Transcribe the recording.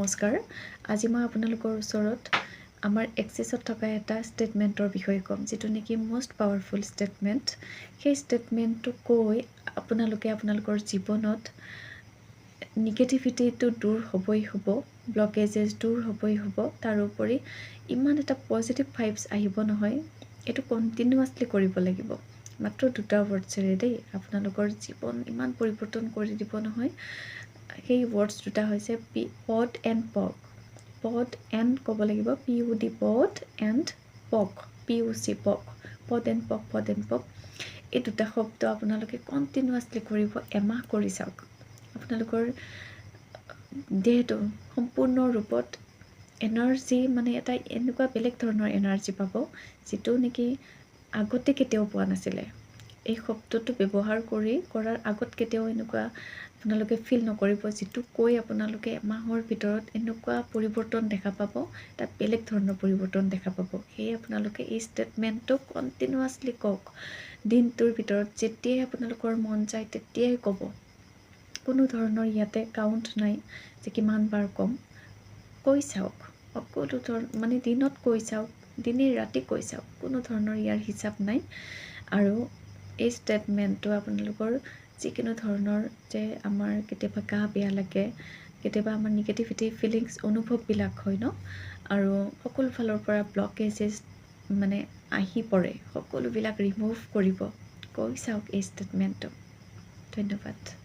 নমস্কাৰ। আজি মই আপোনালোকৰ ওচৰত আমাৰ এক্সেছত থকা এটা ষ্টেটমেণ্টৰ বিষয়ে ক'ম, যিটো নেকি মষ্ট পাৱাৰফুল ষ্টেটমেণ্ট। সেই ষ্টেটমেণ্টটো কৈ আপোনালোকে আপোনালোকৰ জীৱনত নিগেটিভিটিটো দূৰ হ'বই হ'ব, ব্লকেজেছ দূৰ হ'বই হ'ব। তাৰোপৰি ইমান এটা পজিটিভ ভাইবছ আহিব নহয়, এইটো কণ্টিনিউৱাছলি কৰিব লাগিব। মাত্ৰ দুটা ৱৰ্ডছেৰে দেই, আপোনালোকৰ জীৱন ইমান পৰিৱৰ্তন কৰি দিব নহয়। সেই ৱৰ্ডছ দুটা হৈছে পড এণ্ড পক। পড এণ্ড ক'ব লাগিব, POD পড এণ্ড পক, POC পক, পড এণ্ড পক, পড এণ্ড পক। এই দুটা শব্দ আপোনালোকে কণ্টিনিউৱাছলি কৰিব, এমাহ কৰি চাওক। আপোনালোকৰ দেহটো সম্পূৰ্ণ ৰূপত এনাৰ্জি, মানে এটা এনেকুৱা বেলেগ ধৰণৰ এনাৰ্জি পাব, যিটো নেকি আগতে কেতিয়াও পোৱা নাছিলে। এই শব্দটো ব্যৱহাৰ কৰাৰ আগত কেতিয়াও এনেকুৱা আপোনালোকে ফিল নকৰিব, যিটো কৈ আপোনালোকে এমাহৰ ভিতৰত এনেকুৱা পৰিৱৰ্তন দেখা পাব, এটা বেলেগ ধৰণৰ পৰিৱৰ্তন দেখা পাব। সেয়ে আপোনালোকে এই ষ্টেটমেণ্টটো কণ্টিনিউৱাছলি কওক। দিনটোৰ ভিতৰত যেতিয়াই আপোনালোকৰ মন যায় তেতিয়াই ক'ব। কোনো ধৰণৰ ইয়াতে কাউণ্ট নাই যে কিমান বাৰ ক'ম। কৈ চাওক, সকলো মানে দিনত কৈ চাওক, দিনে ৰাতি কৈ চাওক, কোনো ধৰণৰ ইয়াৰ হিচাপ নাই। আৰু এই ষ্টেটমেণ্টটো আপোনালোকৰ যিকোনো ধৰণৰ যে আমাৰ কেতিয়াবা গা বেয়া লাগে, কেতিয়াবা আমাৰ নিগেটিভিটি ফিলিংছ অনুভৱবিলাক হয় ন, আৰু সকলো ফালৰ পৰা ব্লকেজেছ মানে আহি পৰে, সকলোবিলাক ৰিমুভ কৰিব। কৈ চাওক এই ষ্টেটমেণ্টটো। ধন্যবাদ।